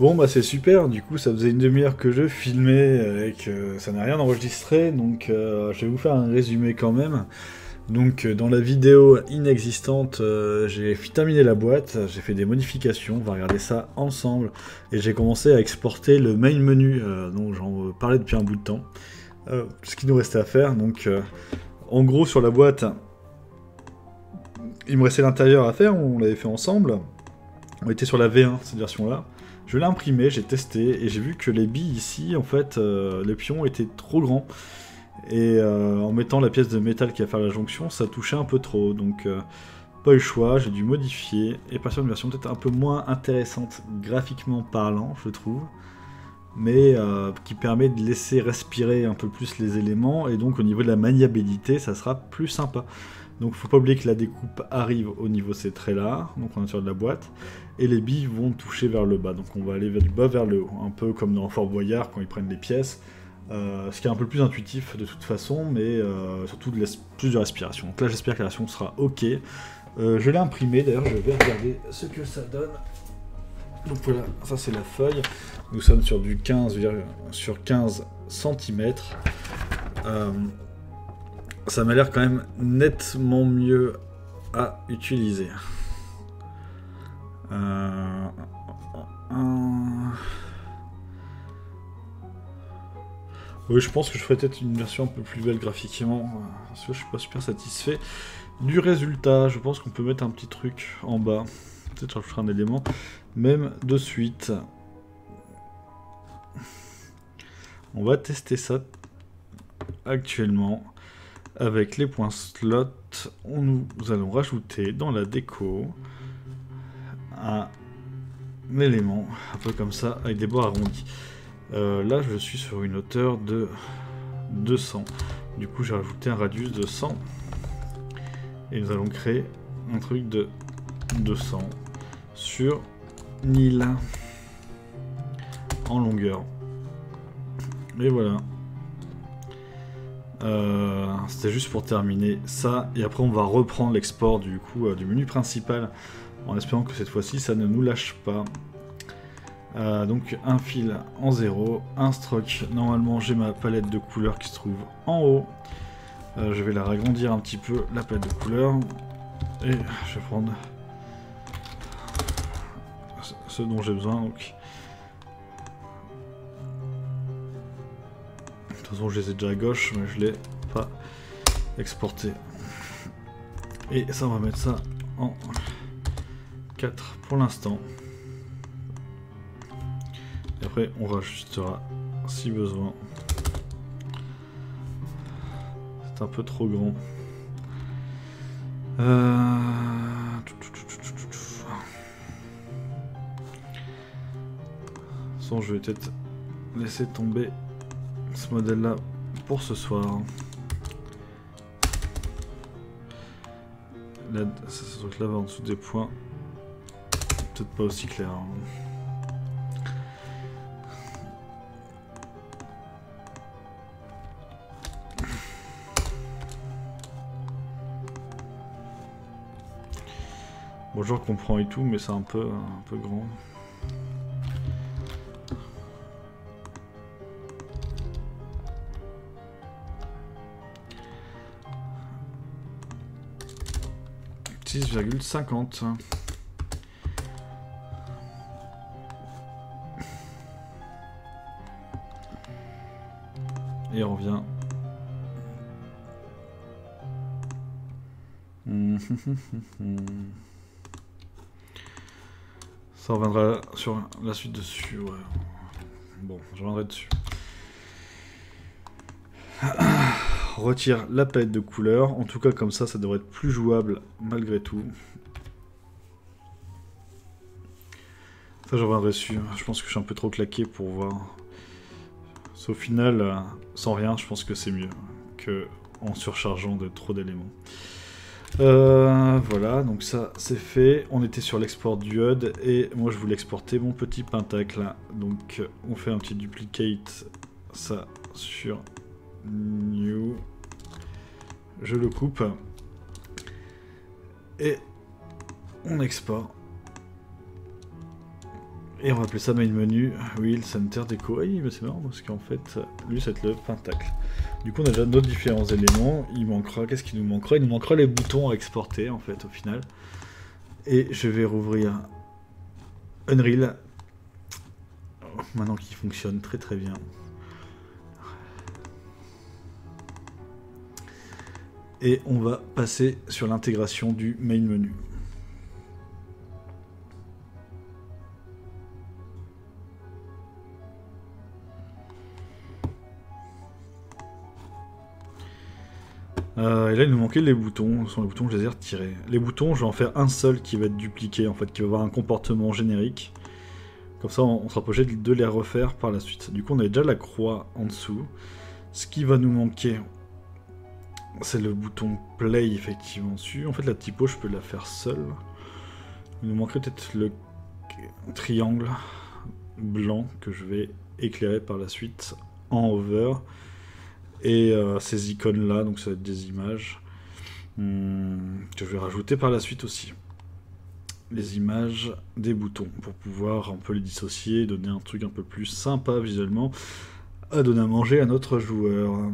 Bon bah c'est super, du coup ça faisait une demi-heure que je filmais et que ça n'a rien enregistré, donc je vais vous faire un résumé quand même. Donc dans la vidéo inexistante, j'ai terminé la boîte, j'ai fait des modifications, on va regarder ça ensemble, et j'ai commencé à exporter le main menu dont j'en parlais depuis un bout de temps. Ce qui nous restait à faire, donc en gros sur la boîte, il me restait l'intérieur à faire, on l'avait fait ensemble, on était sur la V1, cette version-là. Je l'ai imprimé, j'ai testé, et j'ai vu que les billes ici, en fait, les pions étaient trop grands. Et en mettant la pièce de métal qui va faire la jonction, ça touchait un peu trop. Donc, pas eu le choix, j'ai dû modifier, et passer à une version peut-être un peu moins intéressante, graphiquement parlant, je trouve. Mais qui permet de laisser respirer un peu plus les éléments, et donc au niveau de la maniabilité, ça sera plus sympa. Donc faut pas oublier que la découpe arrive au niveau de ces traits là, donc on est sur de la boîte, et les billes vont toucher vers le bas, donc on va aller du bas vers le haut, un peu comme dans Fort Boyard quand ils prennent les pièces, ce qui est un peu plus intuitif de toute façon, mais surtout plus de respiration. Donc là j'espère que la version sera ok. Je l'ai imprimé, d'ailleurs je vais regarder ce que ça donne. Donc voilà, ça c'est la feuille, nous sommes sur du 15, sur 15 cm. Ça m'a l'air quand même nettement mieux à utiliser. Oui, je pense que je ferai peut-être une version un peu plus belle graphiquement, parce que je suis pas super satisfait du résultat. Je pense qu'on peut mettre un petit truc en bas. Peut-être rajouter un élément, même de suite. On va tester ça actuellement. Avec les points slot, nous allons rajouter dans la déco un élément, un peu comme ça, avec des bords arrondis. Là, je suis sur une hauteur de 200. Du coup, j'ai rajouté un radius de 100. Et nous allons créer un truc de 200 sur 1000 en longueur. Et voilà. C'était juste pour terminer ça, et après on va reprendre l'export du coup du menu principal, en espérant que cette fois-ci ça ne nous lâche pas. Donc un fil en 0, un stroke, normalement j'ai ma palette de couleurs qui se trouve en haut. Je vais la agrandir un petit peu, la palette de couleurs, et je vais prendre ce dont j'ai besoin. Donc de toute façon je les ai déjà à gauche, mais je l'ai pas exporté. Et ça, on va mettre ça en 4 pour l'instant. Et après, on rajustera si besoin. C'est un peu trop grand. Sans, je vais peut-être laisser tomber ce modèle-là pour ce soir. Là, ce truc-là va en dessous des points. Peut-être pas aussi clair. Bon, je comprends et tout, mais c'est un peu grand. « 6,50 ». Et on revient. Ça reviendra sur la suite dessus, ouais. Bon, je reviendrai dessus. Retire la palette de couleurs. En tout cas, comme ça devrait être plus jouable malgré tout. Ça, je reviendrai dessus. Je pense que je suis un peu trop claqué pour voir. Au final, sans rien, je pense que c'est mieux que en surchargeant de trop d'éléments. Voilà, donc ça c'est fait. On était sur l'export du HUD et moi je voulais exporter mon petit pentacle. Donc on fait un petit duplicate, ça sur New. Je le coupe et on export. Et on va appeler ça main menu, wheel, center, déco. Ah oui, mais c'est marrant parce qu'en fait, lui, ça va être le pentacle. Du coup, on a déjà nos différents éléments. Il manquera, qu'est-ce qu'il nous manquera? Il nous manquera les boutons à exporter, en fait, au final. Et je vais rouvrir Unreal. Maintenant qu'il fonctionne très très bien. Et on va passer sur l'intégration du main menu. Et là, il nous manquait les boutons. Ce sont les boutons que je les ai retirés. Les boutons, je vais en faire un seul qui va être dupliqué, en fait, qui va avoir un comportement générique. Comme ça, on sera obligé de les refaire par la suite. Du coup, on a déjà la croix en dessous. Ce qui va nous manquer, c'est le bouton play, effectivement, dessus. En fait, la typo, je peux la faire seule. Il nous manquerait peut-être le triangle blanc que je vais éclairer par la suite en hover. Et ces icônes là, donc ça va être des images que je vais rajouter par la suite aussi. Les images des boutons pour pouvoir un peu les dissocier, donner un truc un peu plus sympa visuellement à donner à manger à notre joueur.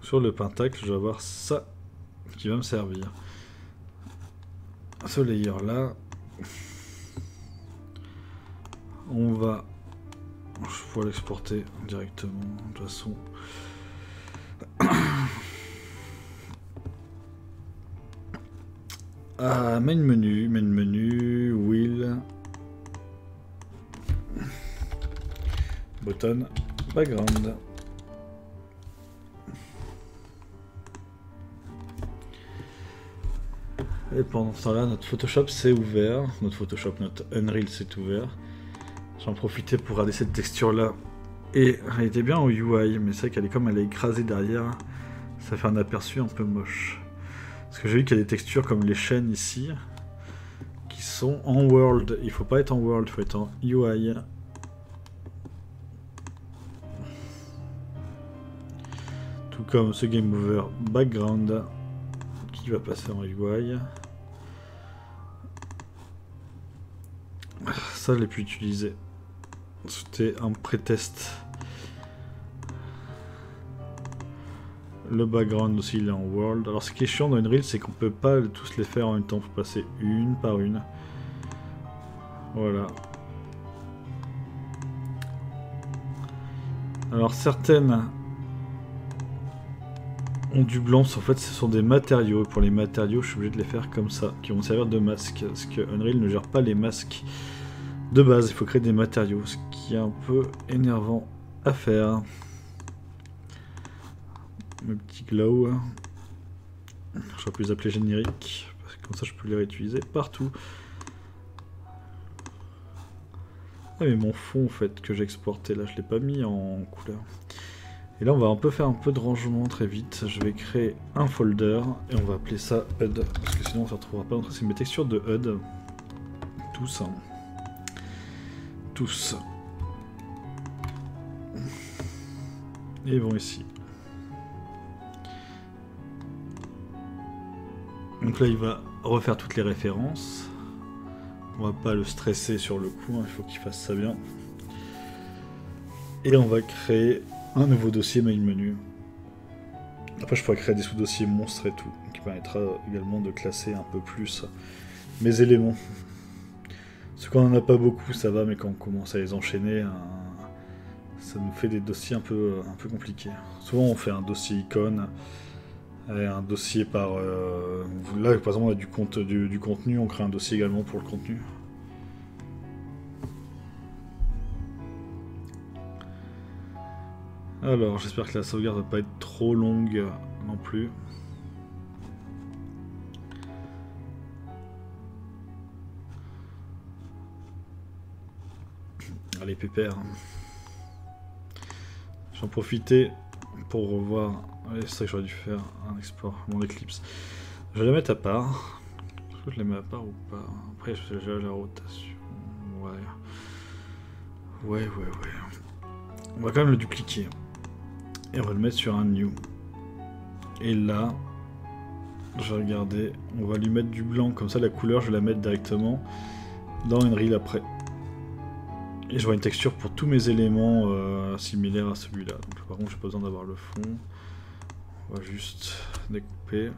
Sur le pentacle, je vais avoir ça qui va me servir. Ce layer là, on va... Je pourrais l'exporter directement, de toute façon. Main menu, wheel, button, background. Et pendant ce temps-là, notre Photoshop s'est ouvert. Notre Unreal s'est ouvert. J'en profitais pour regarder cette texture-là. Et elle était bien au UI, mais c'est vrai qu'elle est comme elle est écrasée derrière. Ça fait un aperçu un peu moche. Parce que j'ai vu qu'il y a des textures comme les chaînes ici, qui sont en World. Il faut pas être en World, il faut être en UI. Tout comme ce Game Over Background, qui va passer en UI. Ça, je l'ai pu utiliser. C'était un pré-test. Le background aussi, il est en world. Alors, ce qui est chiant dans Unreal, c'est qu'on peut pas tous les faire en même temps. Il faut passer une par une. Voilà. Alors, certaines ont du blanc. En fait, ce sont des matériaux. Pour les matériaux, je suis obligé de les faire comme ça, qui vont servir de masque. Parce que Unreal ne gère pas les masques de base. Il faut créer des matériaux, ce qui est un peu énervant à faire. Mes petits glow. J'aurais pu les appeler génériques, parce que comme ça je peux les réutiliser partout. Ah mais mon fond en fait que j'ai exporté là, je l'ai pas mis en couleur. Et là on va un peu faire un peu de rangement très vite. Je vais créer un folder et on va appeler ça HUD, parce que sinon on ne se retrouvera pas. C'est mes textures de HUD. Tous. Hein. Tous. Et bon ici. Donc là, il va refaire toutes les références. On va pas le stresser sur le coup, hein, il faut qu'il fasse ça bien. Et on va créer un nouveau dossier main menu. Après, je pourrais créer des sous-dossiers monstres et tout, qui permettra également de classer un peu plus mes éléments. Parce qu'on en a pas beaucoup, ça va, mais quand on commence à les enchaîner, ça nous fait des dossiers un peu compliqués. Souvent, on fait un dossier icône. Et un dossier par... là, par exemple, on a du contenu, on crée un dossier également pour le contenu. Alors, j'espère que la sauvegarde va pas être trop longue non plus. Allez, pépère. J'en profitais pour revoir... Ouais, c'est ça que j'aurais dû faire, un export, mon Eclipse. Je vais la mettre à part. Est-ce que je la mets à part ou pas? Après, je fais déjà la rotation. Ouais. On va quand même le dupliquer. Et on va le mettre sur un new. Et là, Je vais regarder. On va lui mettre du blanc, comme ça la couleur, je vais la mettre directement dans Unreal après. Et j'aurai une texture pour tous mes éléments similaires à celui-là. Donc par contre, j'ai pas besoin d'avoir le fond. On va juste découper.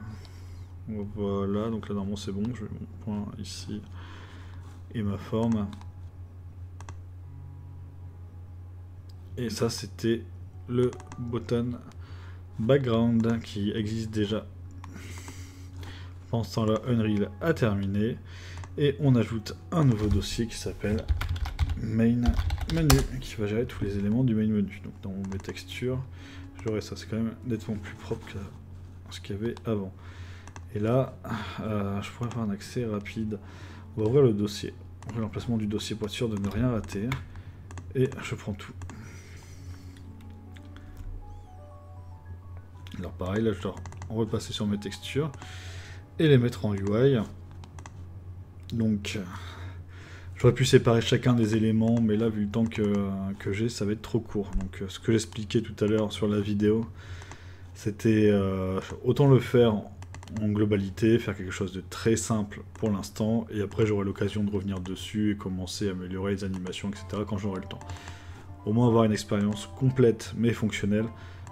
Voilà, donc là normalement c'est bon. Je mets mon point ici et ma forme. Et ça c'était le button background qui existe déjà. Pendant ce temps-là, Unreal a terminé. Et on ajoute un nouveau dossier qui s'appelle Main Menu, qui va gérer tous les éléments du main menu. Donc dans mes textures, j'aurai ça. C'est quand même nettement plus propre que ce qu'il y avait avant. Et là, je pourrais avoir un accès rapide. On va ouvrir le dossier. On ouvre l'emplacement du dossier pour être sûr de ne rien rater. Et je prends tout. Alors pareil, là je dois repasser sur mes textures et les mettre en UI. Donc j'aurais pu séparer chacun des éléments, mais là vu le temps que j'ai, ça va être trop court. Donc ce que j'expliquais tout à l'heure sur la vidéo, c'était autant le faire en globalité, faire quelque chose de très simple pour l'instant, et après j'aurai l'occasion de revenir dessus et commencer à améliorer les animations, etc. quand j'aurai le temps. Au moins avoir une expérience complète mais fonctionnelle,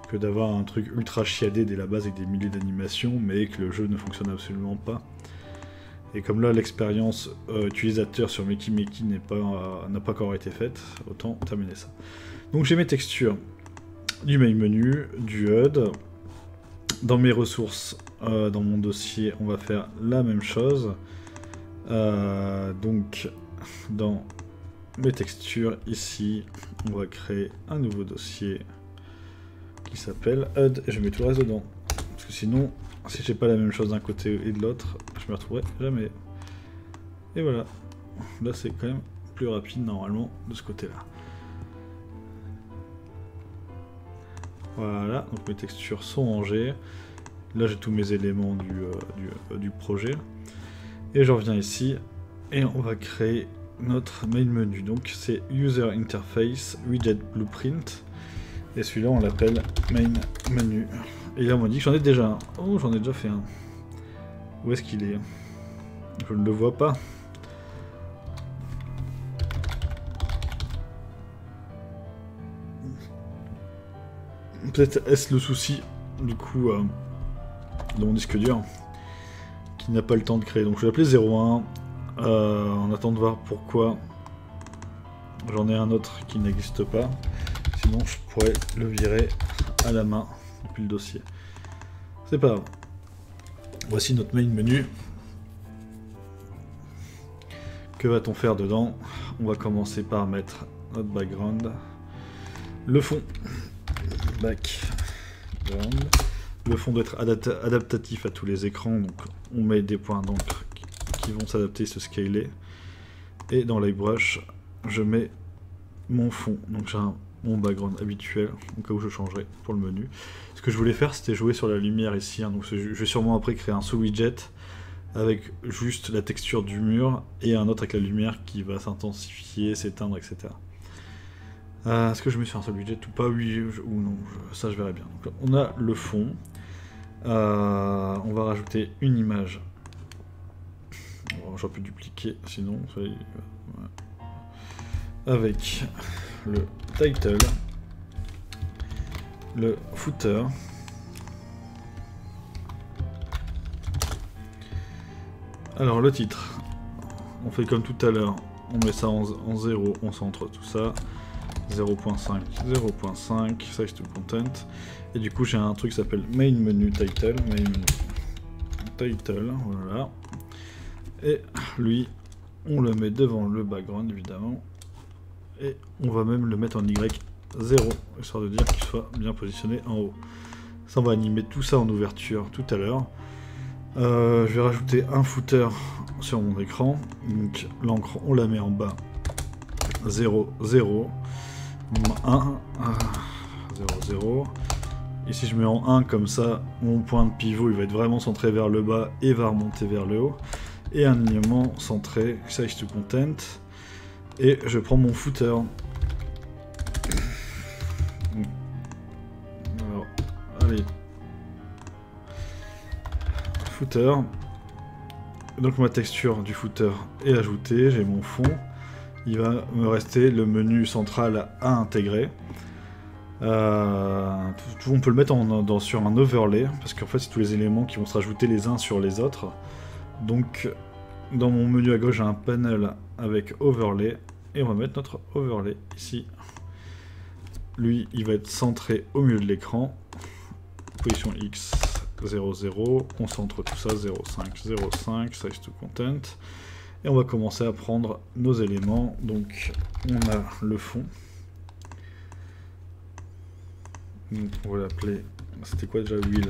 que d'avoir un truc ultra chiadé dès la base avec des milliers d'animations, mais que le jeu ne fonctionne absolument pas. Et comme là l'expérience utilisateur sur Makey Makey n'a pas encore été faite, autant terminer ça. Donc j'ai mes textures du main menu, du HUD. Dans mes ressources, dans mon dossier, on va faire la même chose. Donc dans mes textures, ici, on va créer un nouveau dossier qui s'appelle HUD, et je mets tout le reste dedans. Parce que sinon, si j'ai pas la même chose d'un côté et de l'autre, je me retrouverai jamais. Et voilà. Là, c'est quand même plus rapide normalement de ce côté-là. Voilà, donc mes textures sont rangées. Là, j'ai tous mes éléments du projet. Et je reviens ici, et on va créer notre main menu. Donc, c'est User Interface Widget Blueprint. Et celui-là, on l'appelle Main Menu. Et là, on m'a dit que j'en ai déjà un. Oh, j'en ai déjà fait un. Où est-ce qu'il est? Je ne le vois pas. Peut-être est-ce le souci, du coup, de mon disque dur, qui n'a pas le temps de créer. Donc je vais l'appeler 01. On attend de voir pourquoi. J'en ai un autre qui n'existe pas. Sinon, je pourrais le virer à la main depuis le dossier. C'est pas grave. Voici notre main menu. Que va-t-on faire dedans? On va commencer par mettre notre background. Le fond. Background. Le fond doit être adaptatif à tous les écrans. Donc on met des points d'encre qui vont s'adapter, se scaler. Et dans LightBrush, je mets mon fond. Donc j'ai mon background habituel, au cas où je changerai pour le menu. Ce que je voulais faire, c'était jouer sur la lumière ici. Donc je vais sûrement après créer un sous-widget avec juste la texture du mur et un autre avec la lumière qui va s'intensifier, s'éteindre, etc. Est-ce que je mets sur un seul widget ou pas? Oui ou non, ça je verrai bien. Donc, on a le fond. On va rajouter une image. J'aurais pu dupliquer, sinon ça y est, avec le title, le footer, alors le titre, on fait comme tout à l'heure, on met ça en 0, on centre tout ça, 0.5, 0.5, size to content, et du coup j'ai un truc qui s'appelle main menu title, voilà, et lui on le met devant le background évidemment. Et on va même le mettre en Y0, histoire de dire qu'il soit bien positionné en haut. Ça, on va animer tout ça en ouverture tout à l'heure. Je vais rajouter un footer sur mon écran. Donc l'encre, on la met en bas. 0, 0, 1, 0, 0. Ici, je mets en 1, comme ça, mon point de pivot, il va être vraiment centré vers le bas et va remonter vers le haut. Et un alignement centré, size to content. Et je prends mon footer. Alors, allez. footer. Donc ma texture du footer est ajoutée, j'ai mon fond. Il va me rester le menu central à intégrer. On peut le mettre sur un overlay, parce qu'en fait c'est tous les éléments qui vont se rajouter les uns sur les autres. Donc dans mon menu à gauche j'ai un panel avec overlay, et on va mettre notre overlay ici. Lui il va être centré au milieu de l'écran. Position X 0,0, on centre tout ça 0,5, 0,5, size to content. Et on va commencer à prendre nos éléments. Donc on a le fond. Donc on va l'appeler, c'était quoi déjà, wheel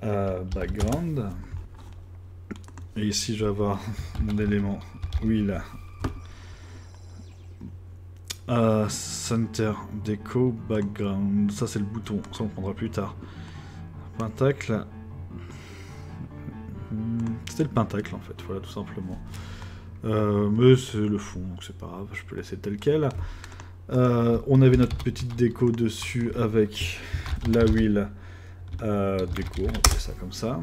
background. Et ici je vais avoir mon élément wheel center deco background. Ça c'est le bouton, ça on prendra plus tard. Pentacle. C'était le pentacle en fait, voilà tout simplement. Mais c'est le fond, donc c'est pas grave, je peux laisser tel quel. On avait notre petite déco dessus avec la wheel déco, on va faire ça comme ça,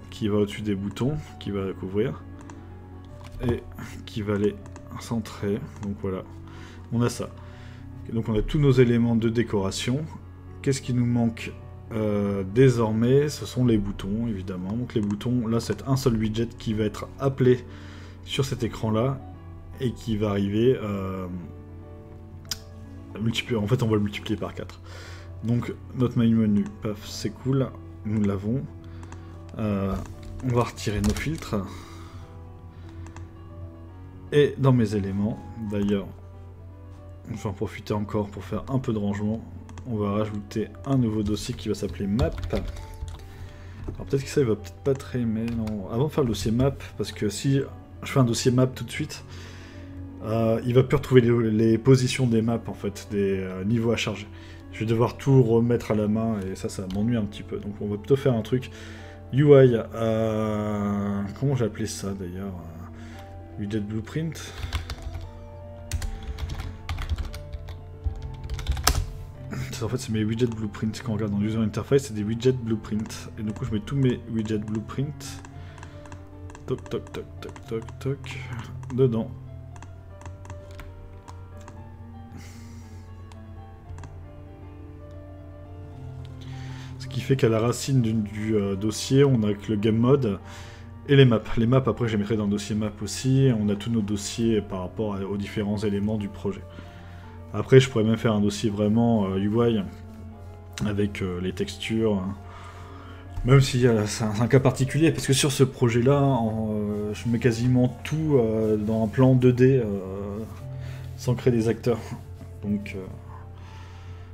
qui va au-dessus des boutons, qui va couvrir, et qui va les centrer, donc voilà, on a ça. Donc on a tous nos éléments de décoration. Qu'est-ce qui nous manque désormais? Ce sont les boutons, évidemment. Donc les boutons, là c'est un seul widget qui va être appelé sur cet écran-là, et qui va arriver... en fait on va le multiplier par 4. Donc notre main menu, paf, c'est cool, nous l'avons. On va retirer nos filtres. Et dans mes éléments, d'ailleurs, je vais en profiter encore pour faire un peu de rangement. On va rajouter un nouveau dossier qui va s'appeler map. Alors peut-être que ça il va peut-être pas très aimer, non. Avant de faire le dossier map, parce que si je fais un dossier map tout de suite, il va plus retrouver les positions des maps en fait, des niveaux à charger. Je vais devoir tout remettre à la main et ça m'ennuie un petit peu. Donc on va plutôt faire un truc UI. Comment j'ai appelé ça d'ailleurs? Widget blueprint. En fait c'est mes widgets blueprint. Quand on regarde dans user interface, c'est des widgets blueprint. Et du coup je mets tous mes widgets blueprint. Toc toc toc toc toc toc. Dedans. Ce qui fait qu'à la racine du dossier, on a que le game mode et les maps. Les maps après je les mettrai dans le dossier map aussi. On a tous nos dossiers par rapport aux différents éléments du projet. Après, je pourrais même faire un dossier vraiment UI avec les textures. Même si c'est un cas particulier, parce que sur ce projet-là, je mets quasiment tout dans un plan 2D sans créer des acteurs. Donc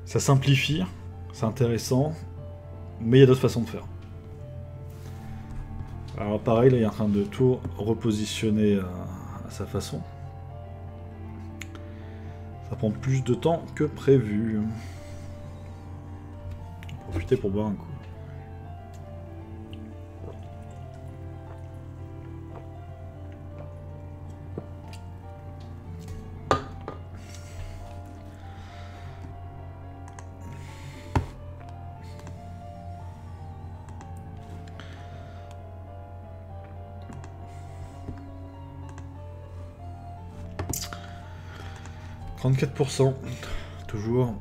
ça simplifie, c'est intéressant, mais il y a d'autres façons de faire. Alors pareil, là il est en train de tout repositionner à sa façon. Ça prend plus de temps que prévu. Profitez pour boire un coup. « 34%, toujours. »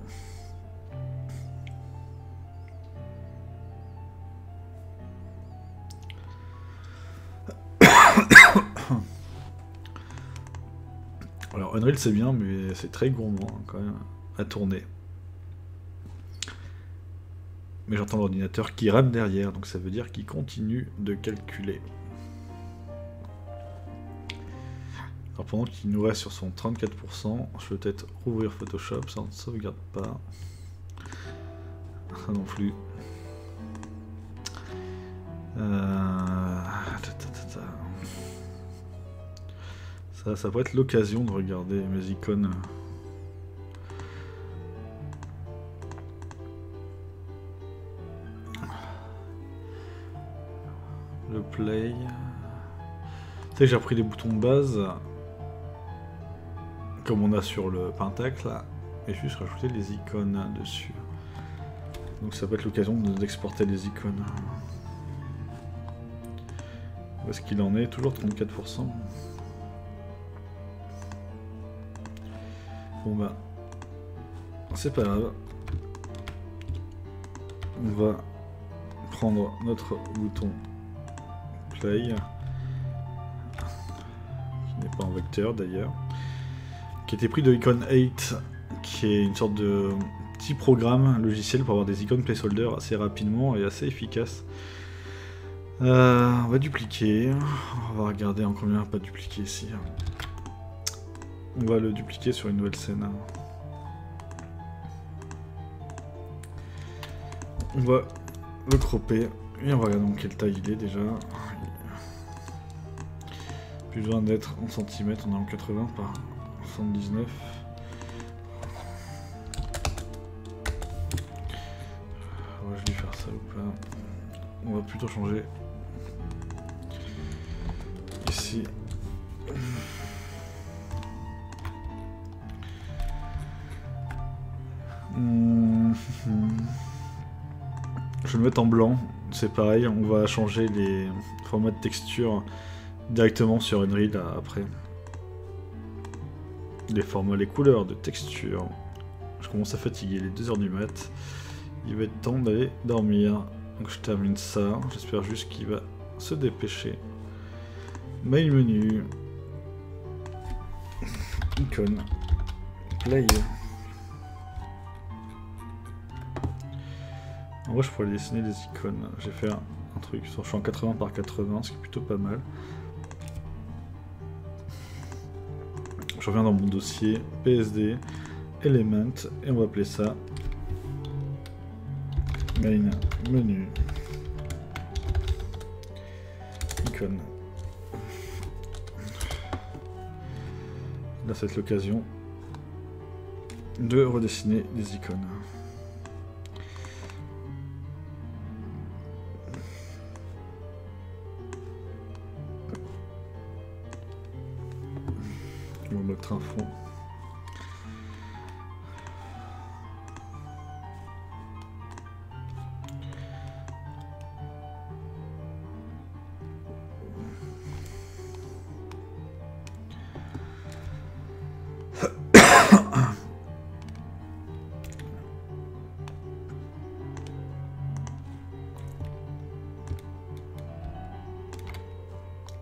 Alors Unreal c'est bien, mais c'est très gourmand hein, quand même à tourner. Mais j'entends l'ordinateur qui rame derrière, donc ça veut dire qu'il continue de calculer. Alors pendant qu'il nous reste sur son 34%, je vais peut-être rouvrir Photoshop, ça ne sauvegarde pas. Ça non plus. Ça pourrait être l'occasion de regarder mes icônes. Le play. Tu sais que j'ai repris les boutons de base, comme on a sur le pentacle, et juste rajouter les icônes dessus. Donc ça peut être l'occasion d'exporter les icônes. Où est-ce qu'il en est? Toujours 34%. Bon bah, c'est pas grave. On va prendre notre bouton play, qui n'est pas en vecteur d'ailleurs, qui était pris de Icon 8, qui est une sorte de petit programme logiciel pour avoir des icônes placeholder assez rapidement et assez efficace. On va dupliquer, on va regarder en combien on va pas dupliquer ici. On va le dupliquer sur une nouvelle scène. On va le cropper et on va regarder dans quelle taille il est déjà. Plus besoin d'être en centimètres, on est en 80 par 79. Je vais faire ça ou pas? On va plutôt changer ici. Je vais le mettre en blanc, c'est pareil, on va changer les formats de texture directement sur Unreal après. Les formats, les couleurs de texture. Je commence à fatiguer, il est 2h du mat. Il va être temps d'aller dormir. Donc je termine ça, j'espère juste qu'il va se dépêcher. Main menu. Icône. Play. En vrai je pourrais dessiner des icônes. J'ai fait un truc, je suis en 80 par 80, ce qui est plutôt pas mal. Je reviens dans mon dossier PSD, Element, et on va appeler ça Main menu. Icône. Là, ça va être l'occasion de redessiner des icônes. On va mettre un fond.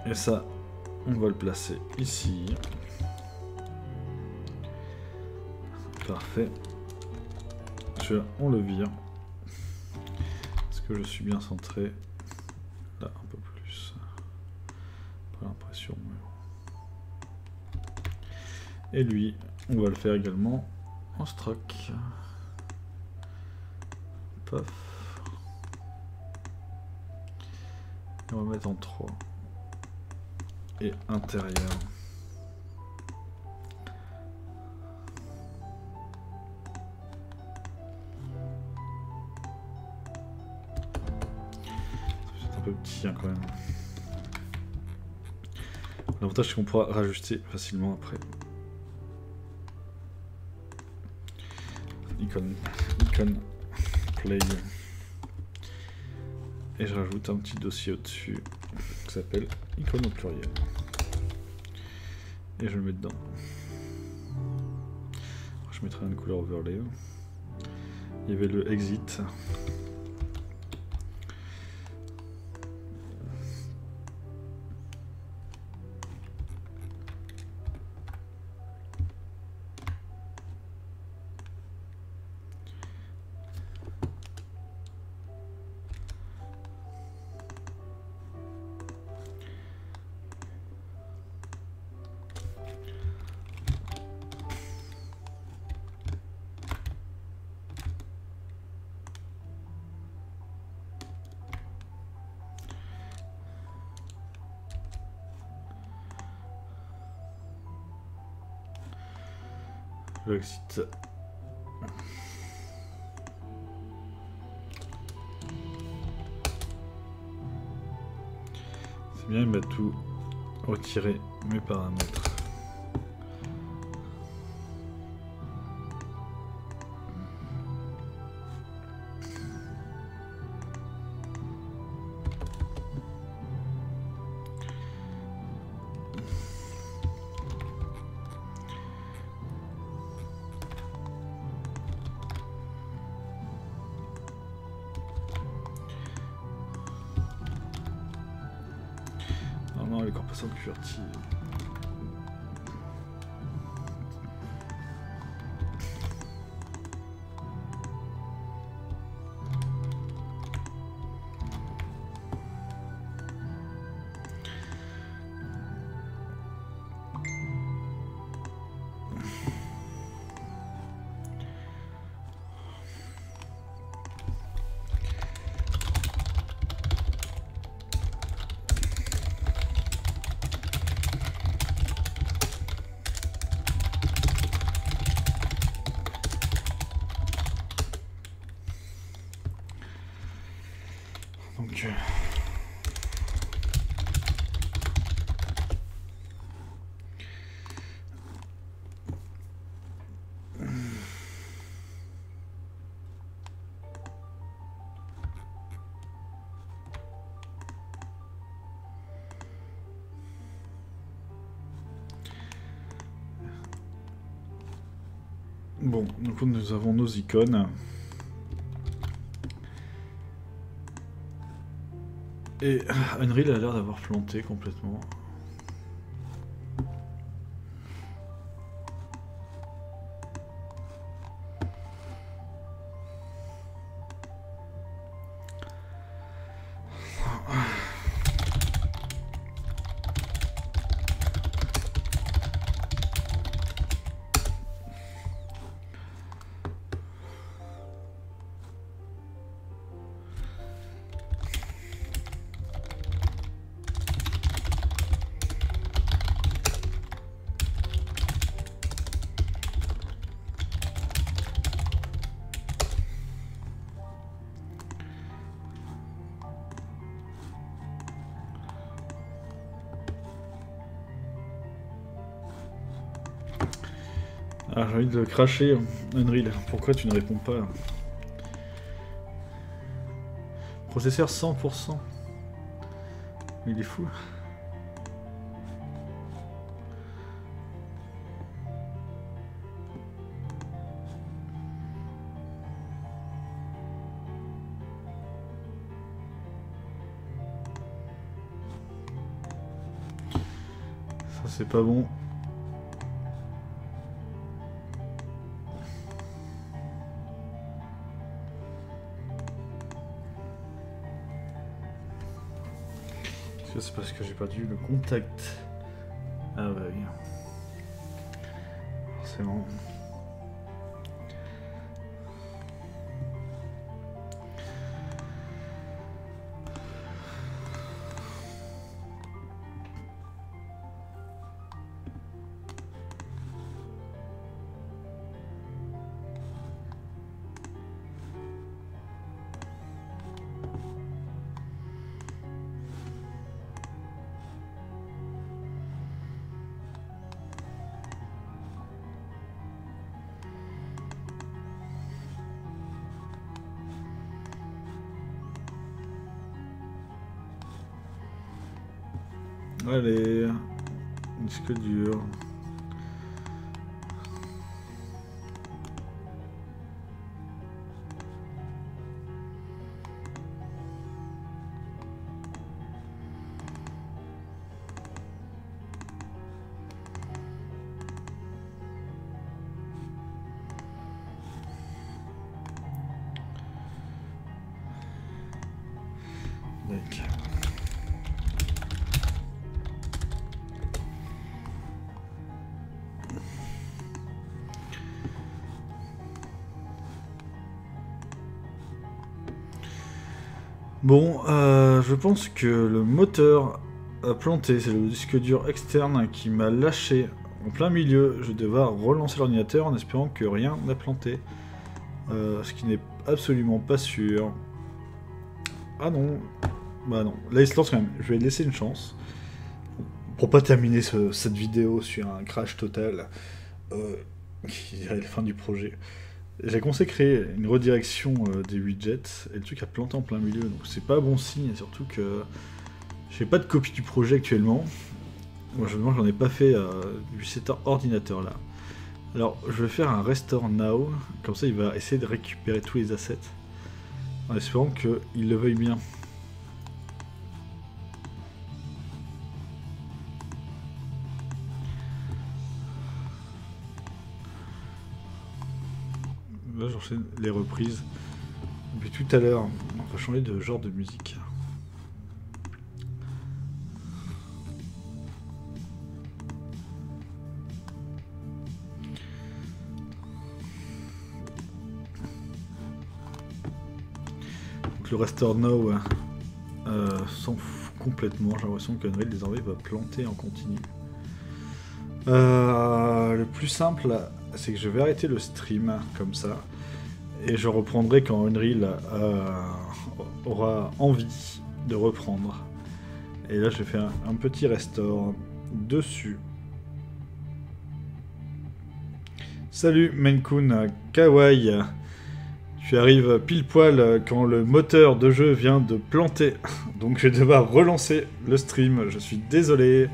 Et ça, on va le placer ici. Parfait. On le vire. Est-ce que je suis bien centré? Là, un peu plus. Pas l'impression. Mais... Et lui, on va le faire également en stroke. Paf. Et on va mettre en 3. Et intérieur. C'est un peu petit hein, quand même. L'avantage c'est qu'on pourra rajuster facilement après. Icône play. Et je rajoute un petit dossier au-dessus qui s'appelle icône au pluriel. Et je le mets dedans. Je mettrai une couleur overlay. Il y avait le exit. Exit. C'est bien, il m'a tout retiré mes paramètres. Oh, le corps passant de QWERTY. Donc... Bon, donc nous avons nos icônes. Et Unreal a l'air d'avoir planté complètement. Ah, j'ai envie de cracher, Unreal. Pourquoi tu ne réponds pas? Processeur 100%. Mais il est fou. Ça, c'est pas bon. C'est parce que j'ai perdu le contact. Ah ouais. Forcément. Allez, disque dur. Donc. Bon, je pense que le moteur a planté, c'est le disque dur externe qui m'a lâché en plein milieu. Je vais devoir relancer l'ordinateur en espérant que rien n'a planté. Ce qui n'est absolument pas sûr. Ah non, bah non, là il se lance quand même, je vais laisser une chance. Pour pas terminer cette vidéo sur un crash total, qui dirait la fin du projet. J'ai consacré une redirection des widgets et le truc a planté en plein milieu, donc c'est pas bon signe, et surtout que j'ai pas de copie du projet actuellement. Moi je me demande, j'en ai pas fait du cet ordinateur là. Alors je vais faire un restore now, comme ça il va essayer de récupérer tous les assets, en espérant qu'il le veuille bien. Là, j'enchaîne les reprises. Depuis tout à l'heure, on va changer de genre de musique. Donc le Restore Now s'en fout complètement. J'ai l'impression qu'Unreal désormais va planter en continu. Le plus simple, c'est que je vais arrêter le stream comme ça. Et je reprendrai quand Unreal aura envie de reprendre. Et là, je vais faire un petit restore dessus. Salut Menkun, kawaii. Tu arrives pile poil quand le moteur de jeu vient de planter. Donc je vais devoir relancer le stream, je suis désolé.